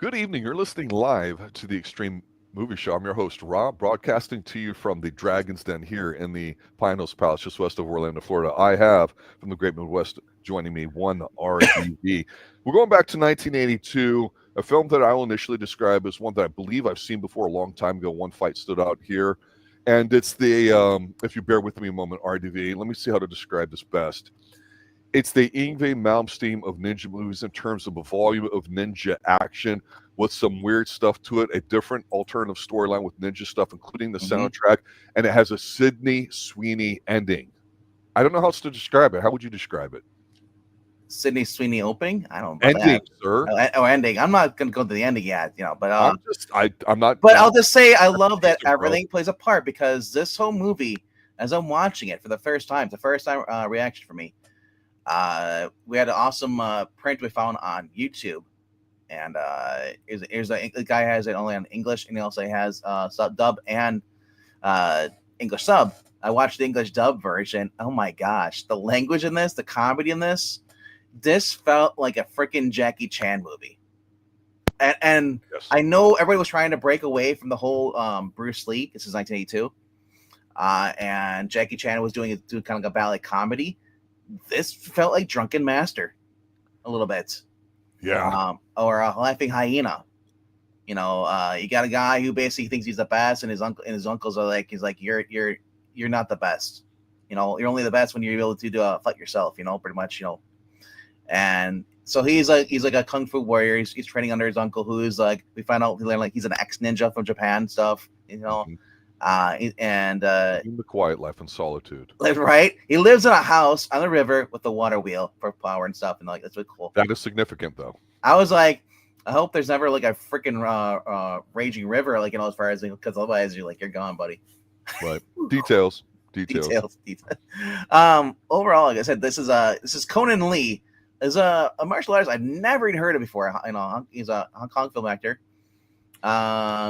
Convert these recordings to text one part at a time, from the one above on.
Good evening. You're listening live to the Extreme Movie Show. I'm your host, Rob, broadcasting to you from the Dragon's Den here in the Pine Hills Palace, just west of Orlando, Florida. I have, from the Great Midwest, joining me, one RDV. We're going back to 1982, a film that I will initially describe as one that I believe I've seen before a long time ago. One fight stood out here. And it's the, if you bear with me a moment, RDV, let me see how to describe this best. It's the Yngwie Malmsteen of ninja movies in terms of a volume of ninja action with some weird stuff to it, a different alternative storyline with ninja stuff, including the soundtrack, and it has a Sydney Sweeney ending. I don't know how else to describe it. How would you describe it? Sydney Sweeney opening? I don't know. Ending, sir. Oh, ending. I'm not going to go to the ending yet, but I'm not. But I'll just say I love that everything plays a part because this whole movie, as I'm watching it for the first time reaction for me. We had an awesome print we found on YouTube, and here's the guy has it only on English, and he also has dub and English sub. I watched the English dub version. Oh my gosh, the language in this, the comedy in this felt like a freaking Jackie Chan movie. And yes. I know everybody was trying to break away from the whole Bruce Lee. This is 1982, and Jackie Chan was doing kind of like a ballet comedy. This felt like Drunken Master a little bit. Yeah. Or a Laughing Hyena. You got a guy who basically thinks he's the best, and his uncles are like, you're not the best. You're only the best when you're able to do a fight yourself, pretty much, And so he's like a kung fu warrior. He's training under his uncle, who is like, we learn like he's an ex-ninja from Japan stuff, Mm-hmm. In the quiet life and solitude. Right? He lives in a house on the river with the water wheel for power and stuff, and like that's really cool. That is significant, though. I was like, I hope there's never like a freaking raging river, like as far as because otherwise you're gone, buddy. Right. Details. Overall, like I said, this is Conan Lee. Is a martial artist I've never even heard of before. He's a Hong Kong film actor.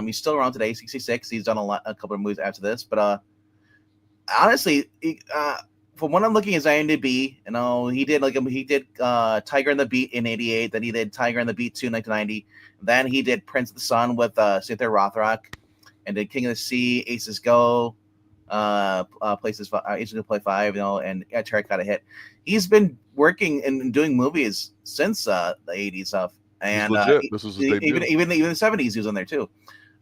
He's still around today, 66. He's done a couple of movies after this, but honestly, from what I'm looking at his IMDb, he did Tiger and the Beat in '88. Then he did Tiger and the Beat 2 in 1990. Then he did Prince of the Sun with Cynthia Rothrock, and did King of the Sea, Aces Go, Aces Go Play 5, and Tarek got a hit. He's been working and doing movies since the '80s stuff. And this is his even the '70s, he was on there too.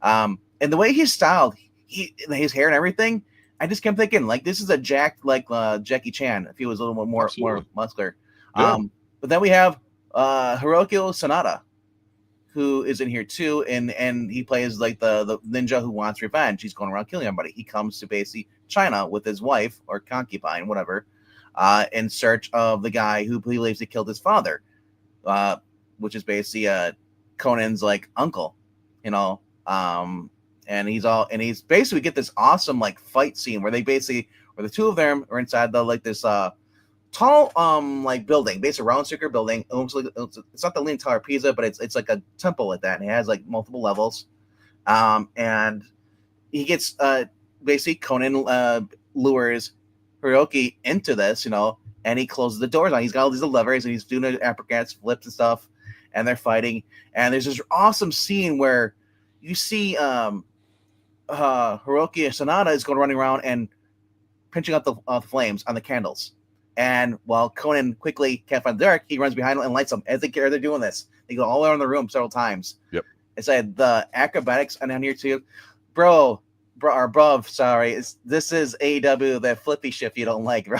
And the way he's styled, his hair and everything, I just kept thinking like this is a jacked like Jackie Chan if he was a little more muscular. Yeah. But then we have Hiroyuki Sanada, who is in here too, and he plays like the ninja who wants revenge. He's going around killing everybody. He comes to basically China with his wife or concubine, whatever, in search of the guy who believes he killed his father. Which is basically Conan's like uncle, and he's basically get this awesome like fight scene where the two of them are inside this tall like building, basically round circular building. Almost like it's not the Leaning Tower of Pisa, but it's like a temple like that, and it has like multiple levels. And he gets basically Conan lures Hiroki into this, and he closes the doors on. He's got all these levers, and he's doing the uppercuts, flips and stuff. And they're fighting, and there's this awesome scene where you see Hiroki Sanada is running around and pinching out the flames on the candles. And while Conan quickly can't find the dark, he runs behind them and lights them as they're doing this. They go all around the room several times. Yep. It's like the acrobatics on here too, bro. Sorry, this is AEW, that flippy shift you don't like, bro.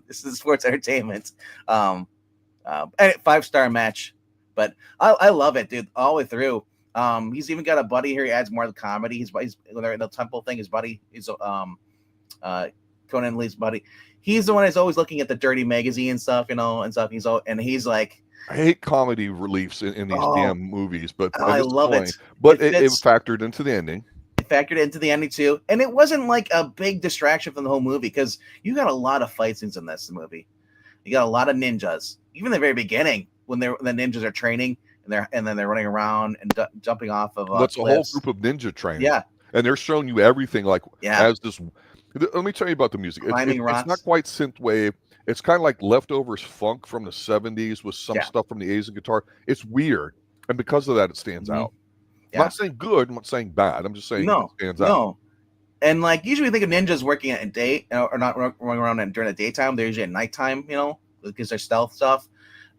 This is sports entertainment. 5-star match. But I love it, dude, all the way through. He's even got a buddy here. He adds more of the comedy. He's the temple thing. His buddy, he's Conan Lee's buddy. He's the one that's always looking at the dirty magazine and stuff, and stuff. He's like, I hate comedy reliefs in these damn movies, but I love it. But it factored into the ending. It factored into the ending too, and it wasn't like a big distraction from the whole movie because you got a lot of fight scenes in this movie. You got a lot of ninjas, even in the very beginning. When the ninjas are training and then they're running around and jumping off of that's cliffs. A whole group of ninja training. Yeah, and they're showing you everything as this. Let me tell you about the music. It's not quite synthwave. It's kind of like leftovers funk from the '70s with some stuff from the Asian guitar. It's weird. And because of that, it stands Mhm. out. I'm Yeah. not saying good. I'm not saying bad. I'm just saying it stands out. No. And like usually we think of ninjas working at day or not running around during the daytime. They're usually at nighttime, because they're stealth stuff.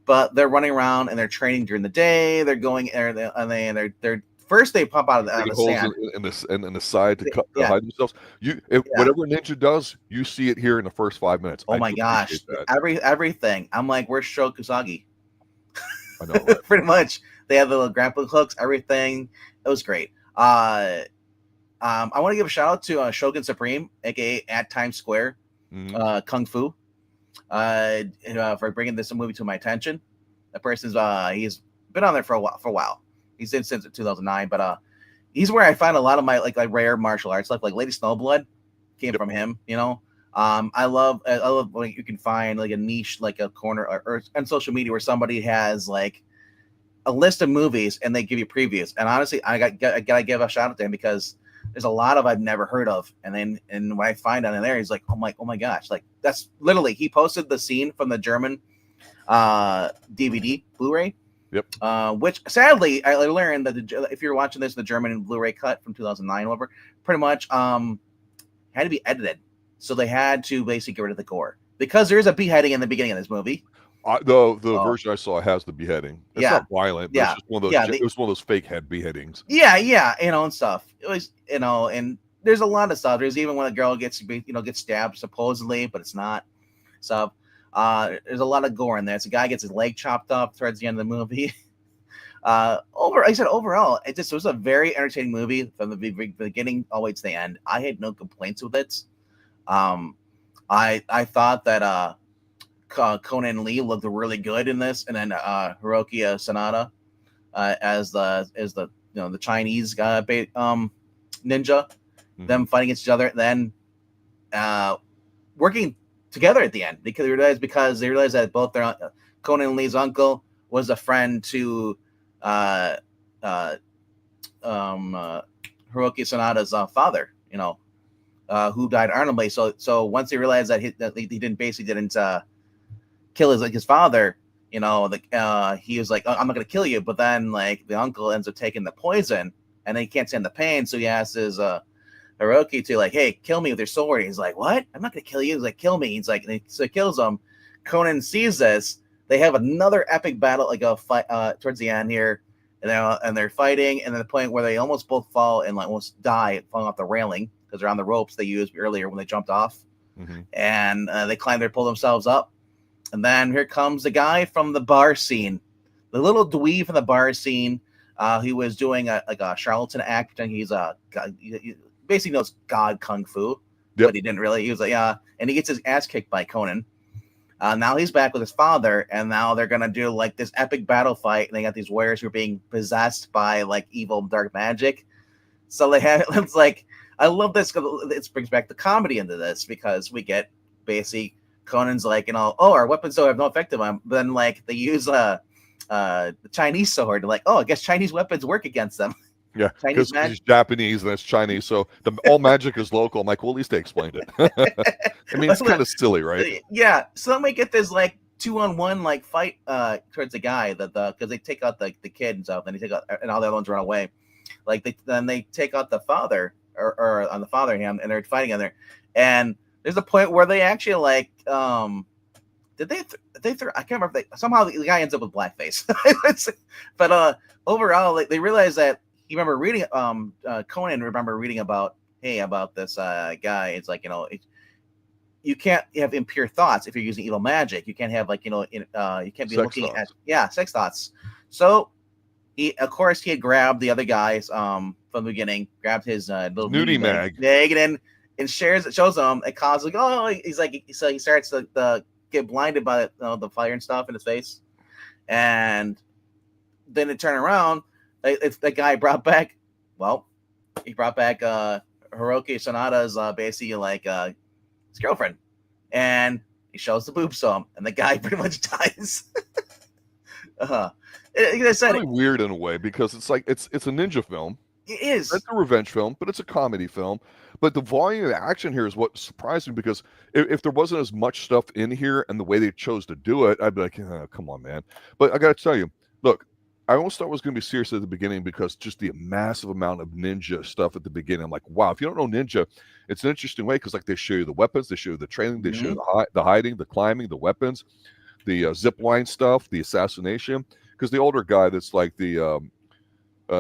But they're running around and they're training during the day. They're going and they're first they pop out of Digging the holes sand. in the side to Yeah, hide themselves. yeah. Whatever a ninja does, you see it here in the first 5 minutes. Oh I my do appreciate gosh, that. everything. I'm like, where's Sho Kusagi? I know, right? Pretty much. They have the little grappling hooks, everything. It was great. I want to give a shout out to Shogun Supreme, aka at Times Square, Kung Fu, for bringing this movie to my attention. That person's he's been on there for a while. He's in since 2009, but he's where I find a lot of my like rare martial arts stuff. Like Lady Snowblood came from him. I love when you can find like a niche, like a corner or on social media where somebody has like a list of movies and they give you previews. And honestly, I gotta give a shout out to him because there's a lot of I've never heard of. And when I find out in there, he's like, oh my gosh, like that's literally he posted the scene from the German DVD Blu-ray. Yep. Which sadly I learned that if you're watching this, the German Blu-ray cut from 2009, whatever, pretty much had to be edited, so they had to basically get rid of the gore because there is a beheading in the beginning of this movie. The version I saw has the beheading. It's not violent, but it's just one of those. It was one of those fake head beheadings. Yeah, and stuff. It was, and there's a lot of stuff. There's even when a girl gets stabbed supposedly, but it's not. So there's a lot of gore in there. So a guy gets his leg chopped off towards the end of the movie. Overall, it was a very entertaining movie from the beginning all the way to the end. I had no complaints with it. I thought that Conan Lee looked really good in this, and then Hiroyuki Sanada as the Chinese guy ninja, them fighting against each other, then working together at the end because they realized that both their Conan Lee's uncle was a friend to Hiroyuki Sanada's father, who died honorably. So once they realized that he didn't kill his father, he was like, I'm not gonna kill you. But then like the uncle ends up taking the poison, and then he can't stand the pain, so he asks his Hiroki to like, hey, kill me with your sword. He's like, what? I'm not gonna kill you. He's like, kill me. He's like, so he kills him. Conan sees this. They have another epic battle, like a fight towards the end here, and they're fighting, and then the point where they almost both fall and like almost die falling off the railing because they're on the ropes they used earlier when they jumped off, and they climb there, pull themselves up, and then here comes the guy from the bar scene, the little dweeb from the bar scene. He was doing a charlatan act, and he's he basically knows God Kung Fu, but he didn't really. He was like, and he gets his ass kicked by Conan. Now he's back with his father, and now they're gonna do like this epic battle fight. And they got these warriors who are being possessed by like evil dark magic. So they have it's like I love this because it brings back the comedy into this because we get basically Conan's like our weapons don't have no effect on him. But then like they use the Chinese sword, like I guess Chinese weapons work against them. Yeah, because he's Japanese and that's Chinese, so all magic is local. I'm like, well, at least they explained it. I mean, it's kind of silly, right? Yeah. So then we get this like 2-on-1 like fight towards the guy because they take out the kid and stuff, and they take out and all the other ones run away. Like they take out the father or on the father hand, and they're fighting on there. And there's a point where they actually like did they throw? I can't remember. Somehow the guy ends up with blackface. But overall, like they realize that. You remember reading Conan remember reading about this guy. It's like you can't have impure thoughts if you're using evil magic. You can't have like you can't be looking at sex thoughts. So he had grabbed the other guys from the beginning, grabbed his little nudie mag and shows them. It causes like he's like so he starts to get blinded by the fire and stuff in his face, and then they turn around. It's the guy brought back. Well, he brought back Hiroyuki Sanada's basically like his girlfriend, and he shows the boobs to him, and the guy pretty much dies. It's really weird in a way because it's like it's a ninja film. It is. It's a revenge film, but it's a comedy film. But the volume of action here is what surprised me because if there wasn't as much stuff in here and the way they chose to do it, I'd be like, come on, man. But I got to tell you, look. I almost thought it was going to be serious at the beginning because just the massive amount of ninja stuff at the beginning. I'm like, wow, if you don't know ninja, it's an interesting way because like they show you the weapons, they show you the training, they show you the hiding, the climbing, the weapons, the zip line stuff, the assassination. Because the older guy that's like the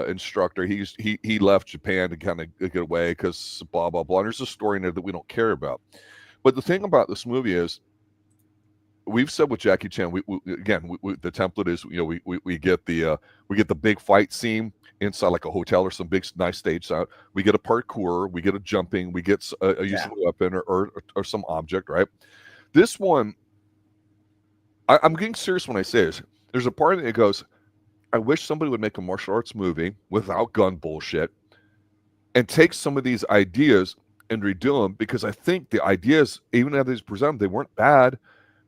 instructor, he left Japan to kind of get away because blah blah blah. And there's a story in there that we don't care about. But the thing about this movie is, we've said with Jackie Chan, the template is, we get the big fight scene inside like a hotel or some big nice stage sound. We get a parkour, we get a jumping, we get a using a weapon or some object, right? This one, I'm getting serious when I say this. There's a part that goes, I wish somebody would make a martial arts movie without gun bullshit and take some of these ideas and redo them, because I think the ideas, even as they presented, they weren't bad.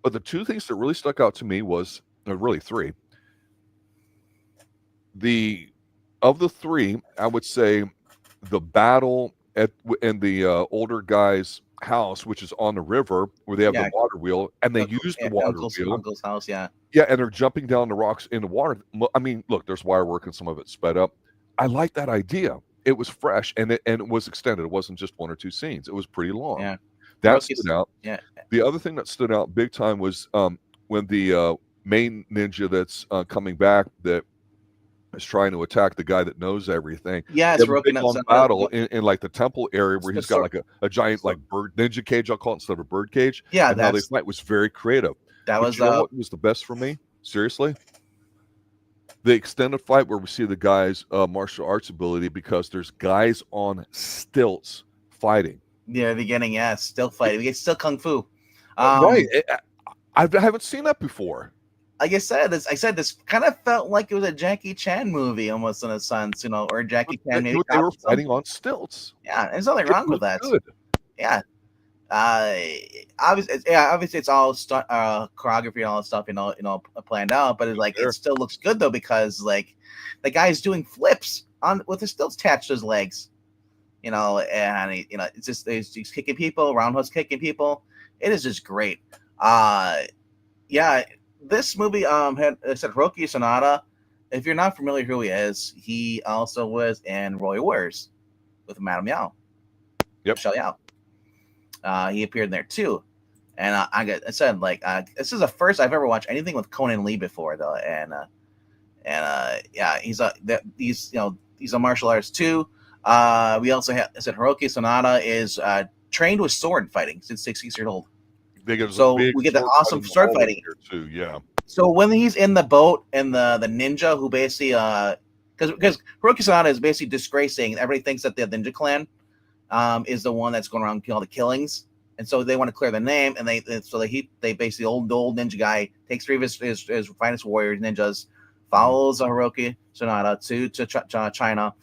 But the two things that really stuck out to me was, really three. Of the three, I would say the battle in the older guy's house, which is on the river, where they have the water wheel, and they use the water wheel. Uncle's house, yeah, and they're jumping down the rocks in the water. I mean, look, there's wire work and some of it sped up. I like that idea. It was fresh and it was extended. It wasn't just one or two scenes. It was pretty long. Yeah. That stood out. Yeah. The other thing that stood out big time was when the main ninja that's coming back that is trying to attack the guy that knows everything. Yeah, it's a big long battle in like the temple area where he's got like a giant like bird ninja cage, I'll call it, instead of a bird cage. Yeah, and how they fight was very creative. That was what was the best for me? Seriously? The extended fight where we see the guy's martial arts ability, because there's guys on stilts fighting. Yeah, beginning, still fighting. We get still kung fu. Right. I haven't seen that before. Like I said, this kind of felt like it was a Jackie Chan movie, almost in a sense, or Jackie Chan. They were fighting on stilts. Yeah, there's nothing wrong with that. Good. Yeah. Obviously, it's all choreography and all that stuff, planned out. But it still looks good though, because like the guy's doing flips with his stilts attached to his legs. And it's just he's kicking people, roundhouse kicking people. It is just great. This movie had Hiroyuki Sanada. If you're not familiar who he is, he also was in Royal Warriors with Madame Yao. Yep. Michelle Yao. He appeared in there too. And this is the first I've ever watched anything with Conan Lee before though. He's a martial artist too. We also said Hiroyuki Sanada is trained with sword fighting since 6 years old. So we get the awesome sword fighting here too. Yeah. So when he's in the boat and the ninja who basically because Hiroyuki Sanada is basically disgracing, everybody thinks that the Ninja Clan is the one that's going around doing all the killings, and so they want to clear the name, and they basically the old ninja guy takes three of his finest warriors ninjas, follows Hiroyuki Sanada to China,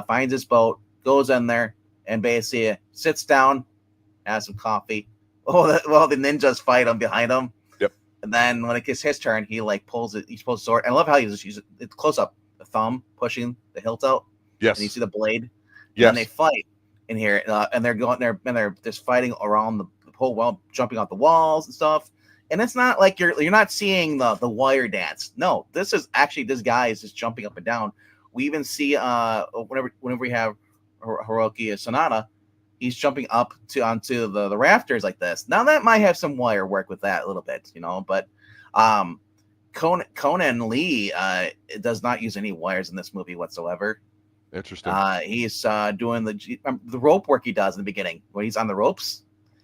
finds his boat, goes in there, and basically sits down, has some coffee. While the ninjas fight him behind him. Yep. And then when it gets his turn, he pulls the sword. And I love how he's it's close up, the thumb pushing the hilt out. Yes. And you see the blade. Yes. And they fight in here, and they're going there, and they're just fighting around the whole wall, jumping off the walls and stuff. And it's not like you're not seeing the wire dance. No, this is actually, this guy is just jumping up and down. We even see whenever we have Hiroyuki Sanada, he's jumping up onto the rafters like this. Now that might have some wire work with that a little bit, but Conan Lee does not use any wires in this movie whatsoever. Interesting. He's doing the rope work he does in the beginning when he's on the ropes.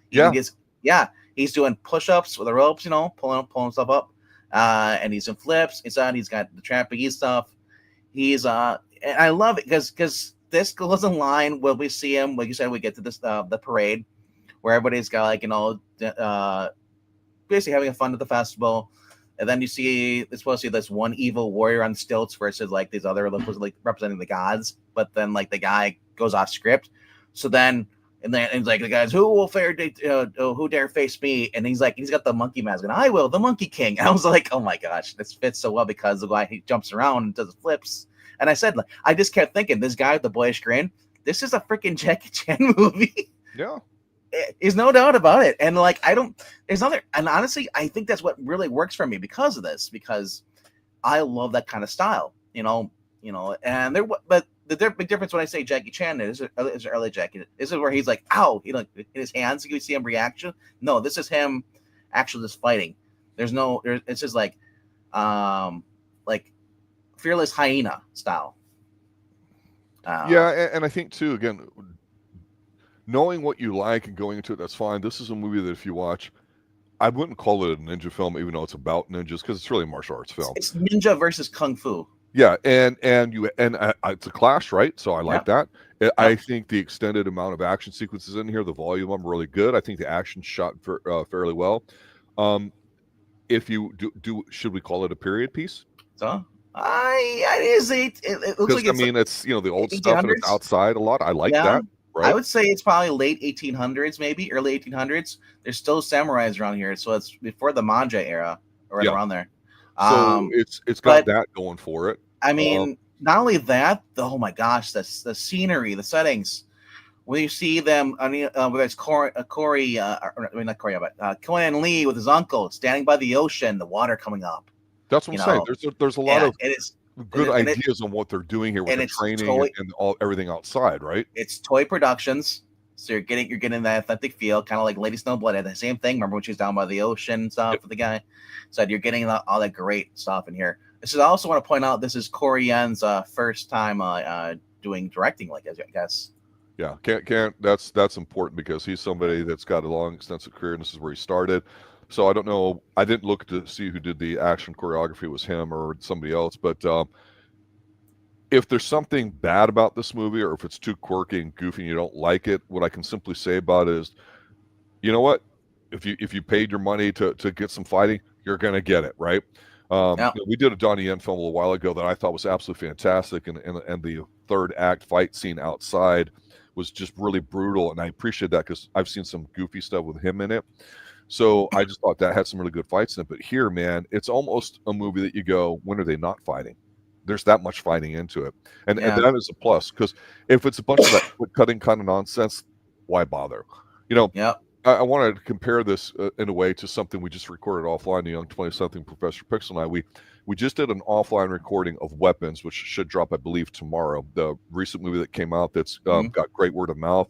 He's doing push-ups with the ropes, pulling stuff up, and he's in flips. He's got the trapeze stuff. He's and I love it because this goes in line when we see him. Like you said, we get to this the parade where everybody's got basically having fun at the festival, and then it's supposed to be this one evil warrior on stilts versus these other representing the gods. But then the guy goes off script, so then it's the guys, who dare face me? And he's got the monkey mask, and I will, the Monkey King. And I was like, oh my gosh, this fits so well because the guy, he jumps around and does flips. And I said, I just kept thinking, this guy with the boyish grin, this is a freaking Jackie Chan movie. Yeah. There's no doubt about it. And honestly, I think that's what really works for me because of this, because I love that kind of style, and but the big difference when I say Jackie Chan is early Jackie. This is where he's like, ow, in his hands. You can see him reaction. No, this is him actually just fighting. It's just like fearless hyena style. Yeah, and I think too, again, knowing what you like and going into it, that's fine. This is a movie that if you watch, I wouldn't call it a ninja film, even though it's about ninjas, because it's really a martial arts film. It's ninja versus kung fu. Yeah, and it's a clash, right? So I like that. I think the extended amount of action sequences in here, the volume, I'm really good. I think the action shot fairly well. If you should we call it a period piece? So it looks like it's the old stuff and it's outside a lot. I like that. Right? I would say it's probably late 1800s, maybe early 1800s. There's still samurais around here, so it's before the manja era, or right around there. So it's got that going for it. I mean, not only that, oh my gosh, the scenery, the settings. When you see them, whether it's Conan Lee with his uncle standing by the ocean, the water coming up. That's what I'm saying. There's a lot of good ideas on what they're doing here with the training and everything outside, right? It's toy productions, so you're getting that authentic feel, kind of like Lady Snowblood had the same thing. Remember when she was down by the ocean and stuff with the guy? So you're getting all that great stuff in here. This is, I also want to point out, this is Corey Yen's first time doing directing, I guess. Yeah, can't. That's important because he's somebody that's got a long, extensive career, and this is where he started. So I don't know. I didn't look to see who did the action choreography. Was him or somebody else? But if there's something bad about this movie, or if it's too quirky and goofy and you don't like it, what I can simply say about it is, you know what? If you paid your money to get some fighting, you're gonna get it, right? We did a Donnie Yen film a little while ago that I thought was absolutely fantastic, and the third act fight scene outside was just really brutal, and I appreciate that because I've seen some goofy stuff with him in it. So I just thought that had some really good fights in it. But here, man, it's almost a movie that you go, when are they not fighting? There's that much fighting into it. And that is a plus, because if it's a bunch of that cutting kind of nonsense, why bother? I wanted to compare this in a way to something we just recorded offline, the young 20-something Professor Pixel and I. We just did an offline recording of Weapons, which should drop, I believe, tomorrow. The recent movie that came out that's got great word of mouth.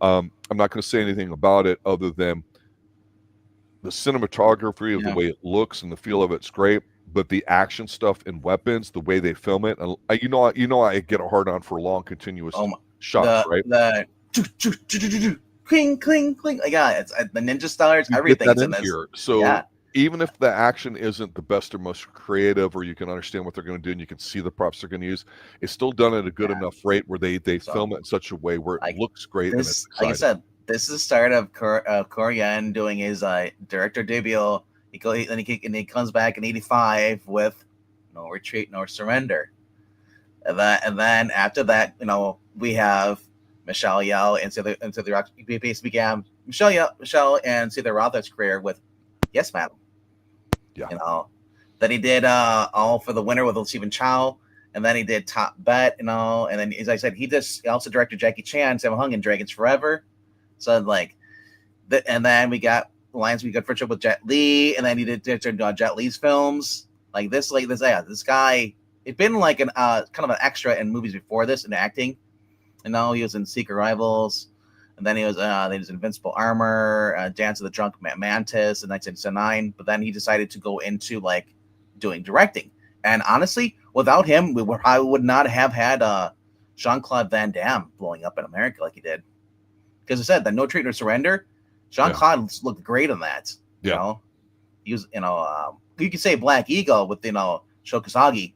I'm not going to say anything about it other than the cinematography of the way it looks and the feel of it's great, but the action stuff in Weapons, the way they film it, and I get a hard on for long continuous shots, right? The cling, cling, cling. It's the ninja stars, everything's in this. Here. So even if the action isn't the best or most creative, or you can understand what they're going to do and you can see the props they're going to use, it's still done at a good enough rate where they film it in such a way where it looks great. And it's exciting. Like I said, this is the start of Korean doing his director debut. He comes back in '85 with No Retreat, No Surrender, and then after that, we have Michelle Yeoh and the Rock basically began Michelle and Cynthia Roth's career with Yes Madam. Yeah. Then he did All for the Winter with Stephen Chow, and then he did Top Bet, and then as I said, he also directed Jackie Chan, Sammo Hung, and Dragons Forever. So and then we got Lions. We got friendship with Jet Li, and then he did Jet Li's films. This guy. It's been like an kind of an extra in movies before this in acting, and now he was in Secret Rivals, and then he was Invincible Armor, Dance of the Drunk Mantis in 1979. But then he decided to go into doing directing, and honestly, without him, I would not have had Jean-Claude Van Damme blowing up in America like he did. Because I said that No Retreat, No Surrender, Jean-Claude looked great in that. He was, you could say Black Eagle with Shokasagi,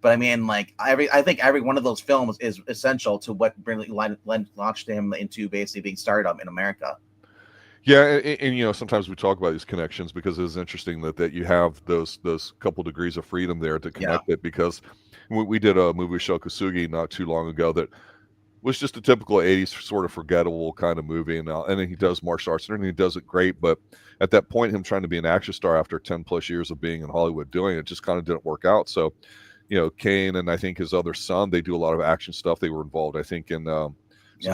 but I mean, I think every one of those films is essential to what really launched him into basically being stardom in America. Yeah, and sometimes we talk about these connections because it's interesting that you have those couple degrees of freedom there to connect it, because we did a movie with Shokasugi not too long ago that was just a typical 80s sort of forgettable kind of movie, and then he does martial arts and he does it great, but at that point, him trying to be an action star after 10 plus years of being in Hollywood doing it just kind of didn't work out. So Kane and I think his other son, they do a lot of action stuff. They were involved, I think, in some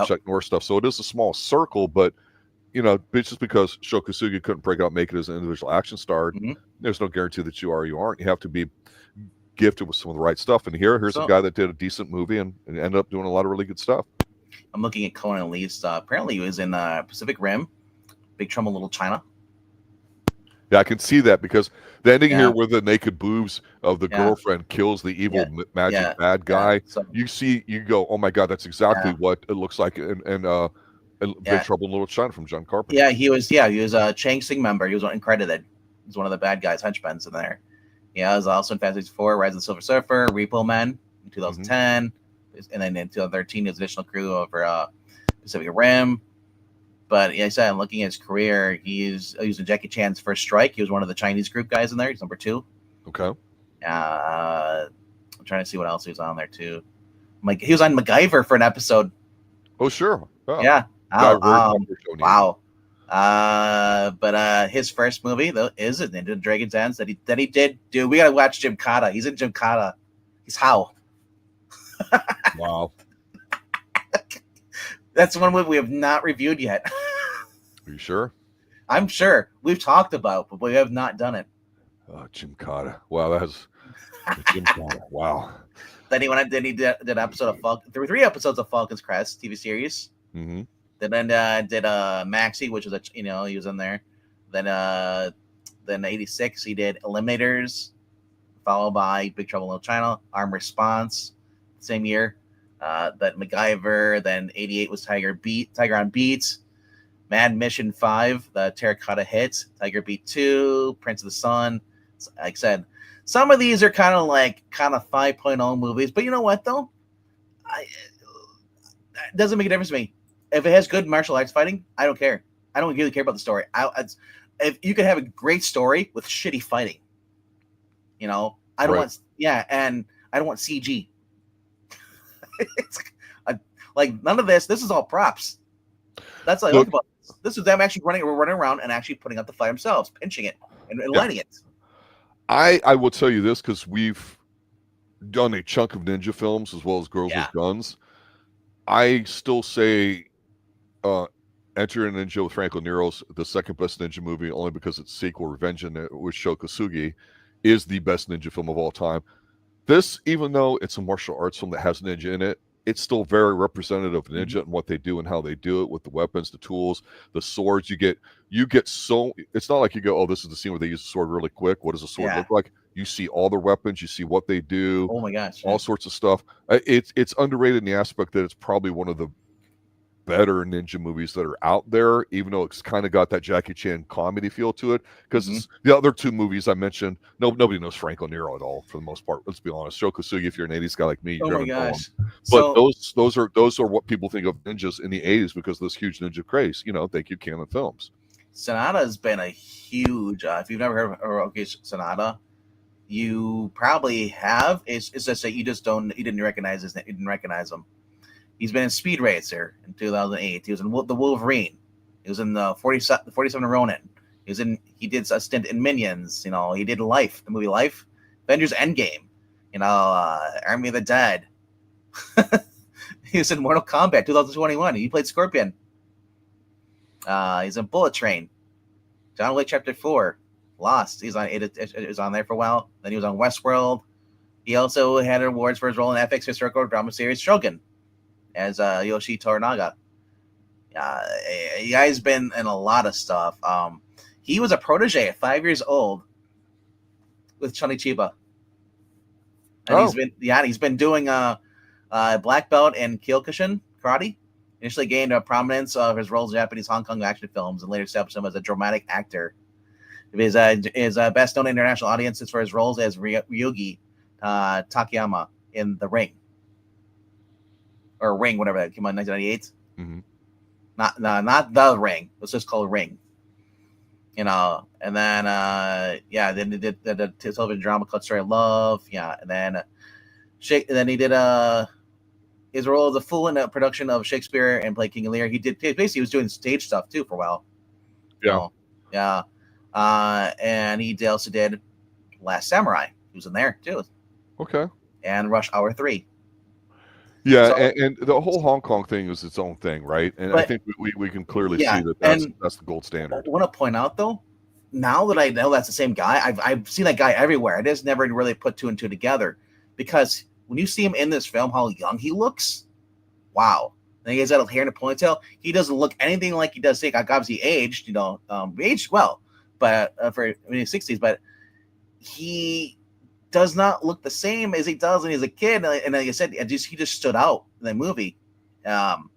Chuck Norris stuff. So it is a small circle, but just because Shokusugi couldn't break out, make it as an individual action star, Mhm. there's no guarantee that you are or you aren't. You have to be gifted with some of the right stuff. And here's a So- guy that did a decent movie and ended up doing a lot of really good stuff. I'm looking at Conan Lee's stuff. Apparently, he was in Pacific Rim, Big Trouble in Little China. Yeah, I can see that because the ending Yeah. here where the naked boobs of the Yeah. girlfriend kills the evil magic Yeah. bad guy, So, you go, oh my God, that's exactly Yeah. what it looks like in Big Yeah. Trouble in Little China from John Carpenter. yeah, he was a Chang-Sing member. He was uncredited. He's one of the bad guys, henchmen in there. Yeah, he was also in Fantasy 4, Rise of the Silver Surfer, Repo Man in 2010, and then in 2013 he was additional crew over Pacific Rim. But like I said, I'm looking at his career. He's using Jackie Chan's First Strike. He was one of the Chinese group guys in there. He's number 2. Okay. I'm trying to see what else he was on there too. Like he was on MacGyver for an episode. Oh, sure. Oh. Yeah. Wow. But his first movie though is it Into Dragon's Dance that he did do. We gotta watch Jim Kata. He's in Jim Kata. He's Hao. Wow. That's one movie we have not reviewed yet. Are you sure? I'm sure we've talked about, but we have not done it. Jim Kata. Wow, that's Jim Kata. Wow. Then he did an episode of Falcon. There were 3 episodes of Falcon's Crest TV series. Mm-hmm. Then did Maxie, which was he was in there. Then 86 he did Eliminators, followed by Big Trouble in Little China, Armed Response, same year. Then MacGyver. Then 88 was Tiger on Beat, Mad Mission 5, the Terracotta Hit, Tiger Beat 2, Prince of the Sun. Like I said, some of these are kind of 5.0 movies, but you know what though? It doesn't make a difference to me. If it has good martial arts fighting, I don't care. I don't really care about the story. If you could have a great story with shitty fighting, I don't want. Yeah, and I don't want CG. It's like none of this. This is all props. That's what I like about this. This is them actually running around and actually putting out the fight themselves, pinching it and lighting it. I will tell you this because we've done a chunk of ninja films as well as Girls with Guns. I still say Enter a Ninja with Franco Nero's the second best ninja movie only because its sequel, Revenge with Shokusugi, is the best ninja film of all time. This, even though it's a martial arts film that has ninja in it, it's still very representative of ninja and what they do and how they do it with the weapons, the tools, the swords. You get so it's not like you go, oh, this is the scene where they use the sword really quick. What does a sword look like? You see all the weapons, you see what they do. Oh my gosh, all sorts of stuff. It's underrated in the aspect that it's probably one of the better ninja movies that are out there, even though it's kind of got that Jackie Chan comedy feel to it. Because the other 2 movies I mentioned, nobody knows Franco Nero at all for the most part. Let's be honest. Shokusugi, if you're an 80s guy like me, you're gonna know him. But those are what people think of ninjas in the 80s because of this huge ninja craze. Thank you, Canon Films. Sanada has been a huge. If you've never heard of Hiroyuki Sanada, you probably have. It's just that you didn't recognize his name. You didn't recognize him. He's been in Speed Racer in 2008. He was in The Wolverine. He was in the 47 Ronin. He did a stint in Minions. He did Life, the movie Life, Avengers Endgame. Army of the Dead. He was in Mortal Kombat 2021. He played Scorpion. He's in Bullet Train. John Wick Chapter 4. Lost. He's on. It was on there for a while. Then he was on Westworld. He also had awards for his role in FX historical drama series Shogun as Yoshi Toranaga. He guy's been in a lot of stuff. He was a protege at 5 years old with Chun-Li Chiba. And he's been doing black belt in Kyokushin karate. Initially gained prominence of his roles in Japanese Hong Kong action films and later established him as a dramatic actor. His best known international audiences for his roles as Ryugi Takayama in The Ring. Or Ring, whatever that came out in 1998. Mm-hmm. Not The Ring. It's just called Ring. And then then he did the television drama called Story of Love. And then he did his role as a fool in a production of Shakespeare and played King Lear. He was doing stage stuff too for a while. And he also did Last Samurai. He was in there too. Okay. And Rush Hour 3. Yeah, So, and the whole Hong Kong thing is its own thing, right? And I but think we can clearly see yeah, that and that's the gold I standard. want to point out though, now that I know that's the same guy, I've seen that guy everywhere. I just never really put two and two together, because when you see him in this film, how young he looks, wow. And he has that hair in a ponytail. He doesn't look anything like he does. Like, obviously aged, aged well, but for in his 60s, but he does not look the same as he does when he's a kid. And like I said, he just stood out in the movie. Um,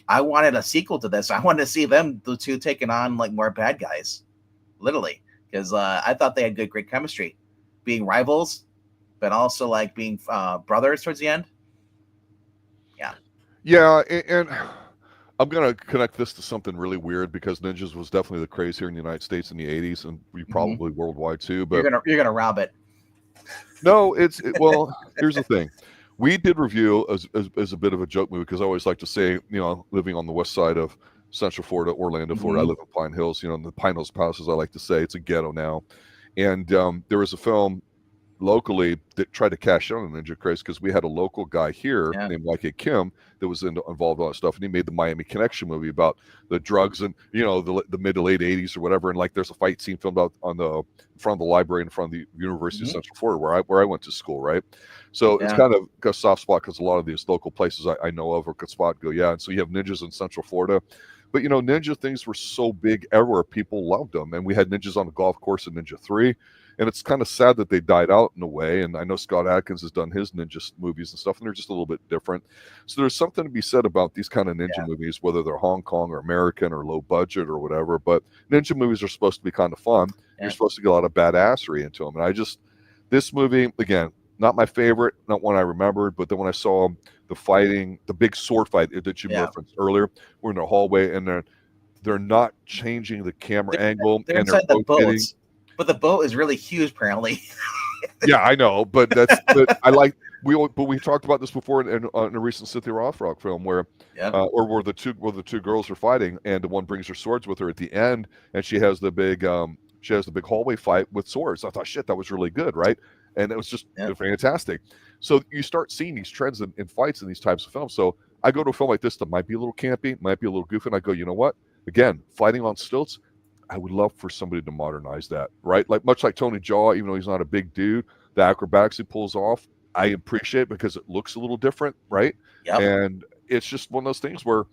I wanted a sequel to this. I wanted to see them, the two, taking on like more bad guys, literally, because I thought they had great chemistry, being rivals, but also like being brothers towards the end. Yeah. Yeah, and I'm gonna connect this to something really weird because ninjas was definitely the craze here in the United States in the '80s and Mm-hmm. probably worldwide too. You're But gonna rob it. no, well, here's the thing. We did review as a bit of a joke movie because I always like to say, living on the west side of Central Florida, Orlando, Florida. I Mm-hmm. live in Pine Hills, in the Pine Hills Palace, as I like to say. It's a ghetto now. And there was a film locally that tried to cash in on the ninja craze because we had a local guy here Yeah. named YK Kim that was involved in all that stuff, and he made the Miami Connection movie about the drugs and the mid to late '80s or whatever. And like, there's a fight scene filmed out on the in front of the library in front of the University of Mm-hmm. Central Florida where I went to school, right? So it's Yeah. kind of got a soft spot because a lot of these local places I know of or could spot go, yeah. And so you have ninjas in Central Florida. But ninja things were so big everywhere, people loved them. And we had ninjas on the golf course in Ninja 3. And it's kind of sad that they died out in a way. And I know Scott Adkins has done his ninja movies and stuff, and they're just a little bit different. So there's something to be said about these kind of ninja Yeah. movies, whether they're Hong Kong or American or low budget or whatever. But ninja movies are supposed to be kind of fun. Yeah. You're supposed to get a lot of badassery into them. And this movie, again, not my favorite, not one I remembered, but then when I saw the fighting, the big sword fight that you referenced earlier, we're in the hallway and they're not changing the camera angle They're and they're inside the rotating. boats, but the boat is really huge, apparently. Yeah, I know, but I like but we talked about this before in a recent Cynthia Rothrock film where or where the two girls are fighting and the one brings her swords with her at the end and she has the big hallway fight with swords. I thought, shit, that was really good, right? And it was just fantastic. So you start seeing these trends in fights in these types of films. So I go to a film like this that might be a little campy, might be a little goofy, and I go, you know what? Again, fighting on stilts, I would love for somebody to modernize that, right? Like much like Tony Jaa, even though he's not a big dude, the acrobatics he pulls off, I appreciate it because it looks a little different, right? Yep. And it's just one of those things where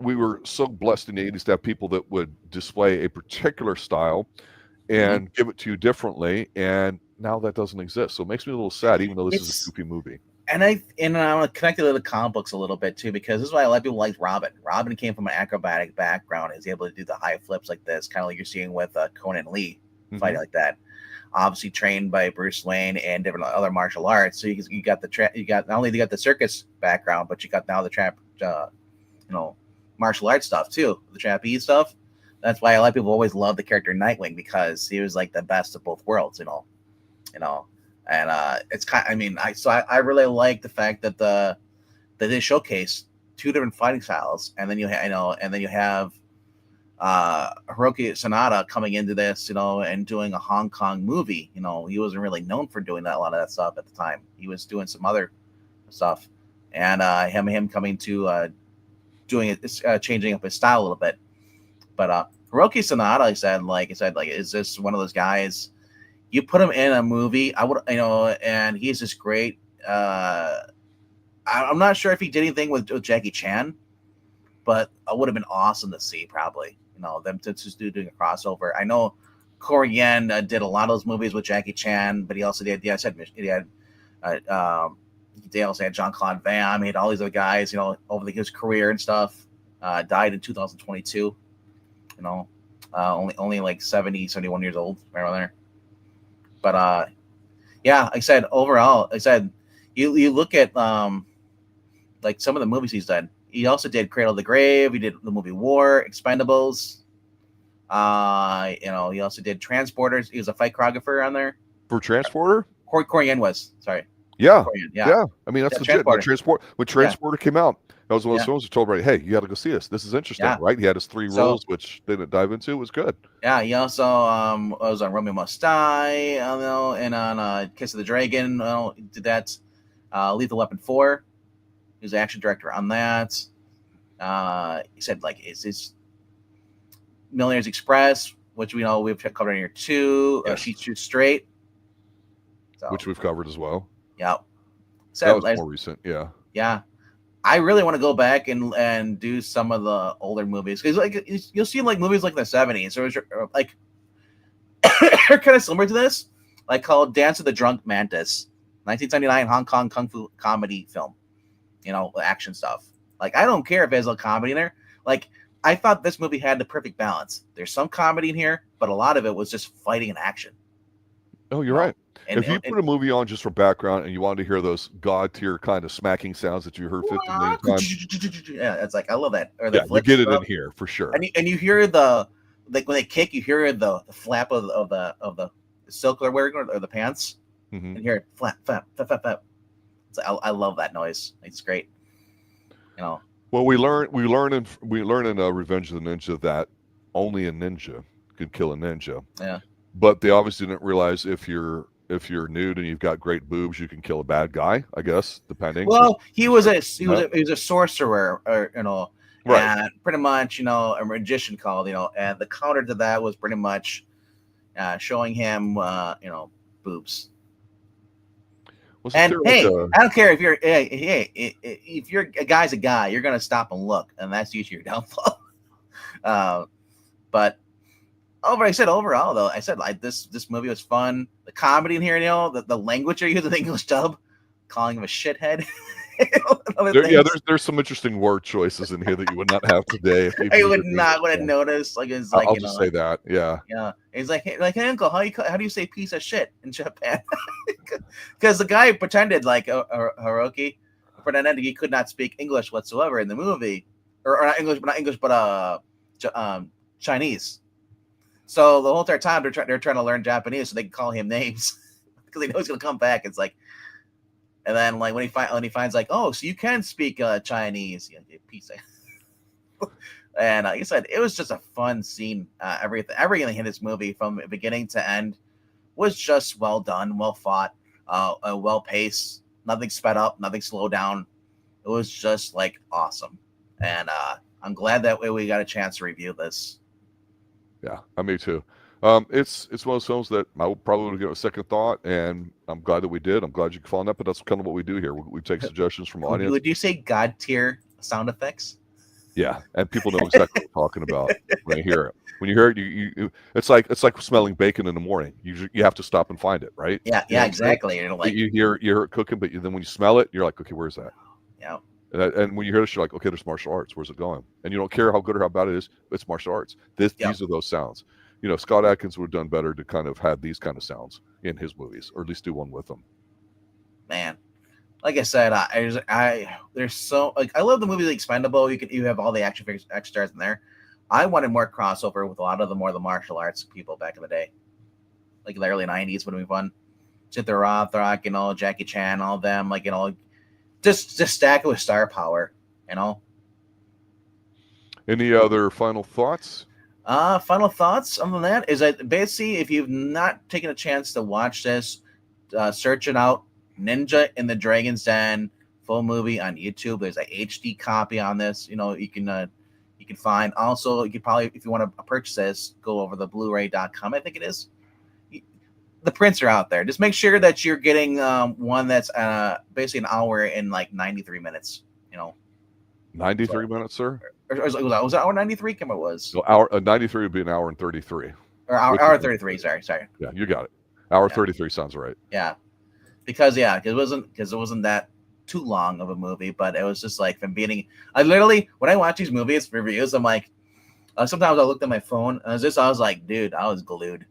we were so blessed in the 80s to have people that would display a particular style and give it to you differently. And now that doesn't exist. So it makes me a little sad, even though this is a goofy movie. And I want to connect it to the comic books a little bit too, because this is why a lot of people like Robin. Robin came from an acrobatic background, is able to do the high flips like this, kind of like you're seeing with Conan Lee fighting like that. Obviously trained by Bruce Wayne and different other martial arts. So you got not only you got the circus background, but you got now the martial arts stuff too, the trapeze stuff. That's why a lot of people always love the character Nightwing, because he was like the best of both worlds, And it's kind. I really like the fact that that they showcase two different fighting styles, and then you have Hiroyuki Sanada coming into this, and doing a Hong Kong movie. He wasn't really known for doing a lot of that stuff at the time. He was doing some other stuff, and him coming to doing it, changing up his style a little bit. But Hiroyuki Sanada, is this one of those guys? You put him in a movie, I would, and he's just great. I'm not sure if he did anything with Jackie Chan, but it would have been awesome to see, probably. Them to just doing a crossover. I know Korean did a lot of those movies with Jackie Chan, but he also did. Yeah, I said he had. They also had Jean-Claude Van. He had all these other guys, over his career and stuff. Died in 2022. Only like 70, 71 years old, right around there. But yeah, like I said, overall, you look at like some of the movies he's done. He also did Cradle of the Grave. He did the movie War, Expendables. He also did Transporters. He was a fight choreographer on there. For Transporter? Korean was, sorry. Yeah. Korean, yeah. I mean, that's legit. When Transporter came out, that was one of those films that told everybody, hey, you got to go see this. This is interesting, right? He had his three roles, which they didn't dive into. It was good. Yeah, he also was on Romeo Must Die, and on Kiss of the Dragon. He did that. Lethal Weapon 4. He was the action director on that. He said like is this Millionaire's Express, which we know we've covered in here too. Yes. She Shoots Straight, so, which we've covered as well. Yeah, That was more recent. Yeah. Yeah, I really want to go back and do some of the older movies because like you'll see like movies like the 70s or like they're kind of similar to this, like called Dance of the Drunk Mantis, 1979 Hong Kong kung fu comedy film. You know, action stuff. Like I don't care if there's a comedy in there. Like I thought this movie had the perfect balance. There's some comedy in here, but a lot of it was just fighting and action. Oh, you're right. And, if you put a movie on just for background and you wanted to hear those god tier kind of smacking sounds that you heard 50 million times, yeah, it's like I love that. Or the you get it in here for sure. And you hear the like when they kick, you hear the flap of the silk they're wearing or the pants, and you hear it flap, flap, flap, flap, flap. It's like, I love that noise. It's great. You know. Well, we learn in Revenge of the Ninja that only a ninja could kill a ninja. Yeah. But they obviously didn't realize if you're nude and you've got great boobs, you can kill a bad guy. I guess depending. Well, he was a sorcerer, or you know, right. And pretty much a magician called and the counter to that was pretty much showing him boobs. And hey, I don't care if you're if you're a guy's a guy, you're gonna stop and look, and that's usually your downfall. But overall though, I said like this movie was fun. The comedy in here, the language they use in the English dub, calling him a shithead. There's some interesting word choices in here that you would not have today. I would not have noticed. Like it's like I'll just say that, yeah. It's like hey uncle, how do you say piece of shit in Japan? Because the guy pretended like Hiroki pretended he could not speak English whatsoever in the movie, or not English, but Chinese. So the whole entire time they're trying to learn Japanese so they can call him names because they know he's gonna come back. It's like. And then, like when he finds like, oh, so you can speak Chinese, piece of. And like I said, it was just a fun scene. Everything in this movie, from beginning to end, was just well done, well fought, well paced. Nothing sped up, nothing slowed down. It was just like awesome, and I'm glad that we got a chance to review this. Yeah, me too. It's one of those films that I will probably give a second thought, and I'm glad that we did. I'm glad you could find that, but that's kind of what we do here. We take suggestions from audience. Would you say God tier sound effects? Yeah, and people know exactly what we're talking about when they hear it. When you hear it, you it's like smelling bacon in the morning. You have to stop and find it, right? Yeah, exactly. Like you hear it cooking, but then when you smell it, you're like, okay, where's that? Yeah. And when you hear this, you're like, okay, there's martial arts. Where's it going? And you don't care how good or how bad it is. It's martial arts. These are those sounds. Scott Adkins would have done better to kind of have these kind of sounds in his movies, or at least do one with them. Man, like I said, there's so like I love the movie The Expendable. You have all the action figures, action stars in there. I wanted more crossover with a lot of the martial arts people back in the day, like the early '90s would have been fun. Cynthia Rothrock, Jackie Chan, all of them, like just stack it with star power, Any other final thoughts? Final thoughts other than that is that basically, if you've not taken a chance to watch this, search it out. Ninja in the Dragon's Den full movie on YouTube. There's a HD copy on this. You can find. Also, you could probably, if you want to purchase this, go over the Blu-ray.com. I think it is. The prints are out there. Just make sure that you're getting one that's basically an hour in like 93 minutes. 93 minutes, sir. Was it hour 93? Come it was. So hour 93 would be an hour and 33. Or hour 33. Sorry. Yeah, you got it. Hour 33 sounds right. Yeah, because it wasn't that too long of a movie, but it was just like from beginning. I literally, when I watch these movies reviews, I'm like, sometimes I looked at my phone and I was like, dude, I was glued.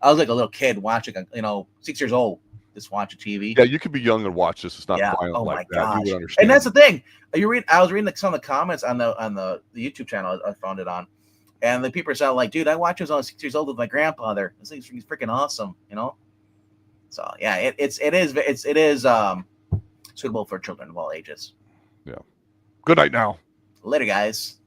I was like a little kid watching, 6 years old, just watching TV. Yeah, you could be young and watch this. It's not violent like that. Gosh. You would understand. And that's the thing. I was reading some of the comments on the YouTube channel I found it on, and the people sound like, dude, I watched it when I was 6 years old with my grandfather. This thing's freaking awesome, So yeah, it is suitable for children of all ages. Yeah. Good night now. Later, guys.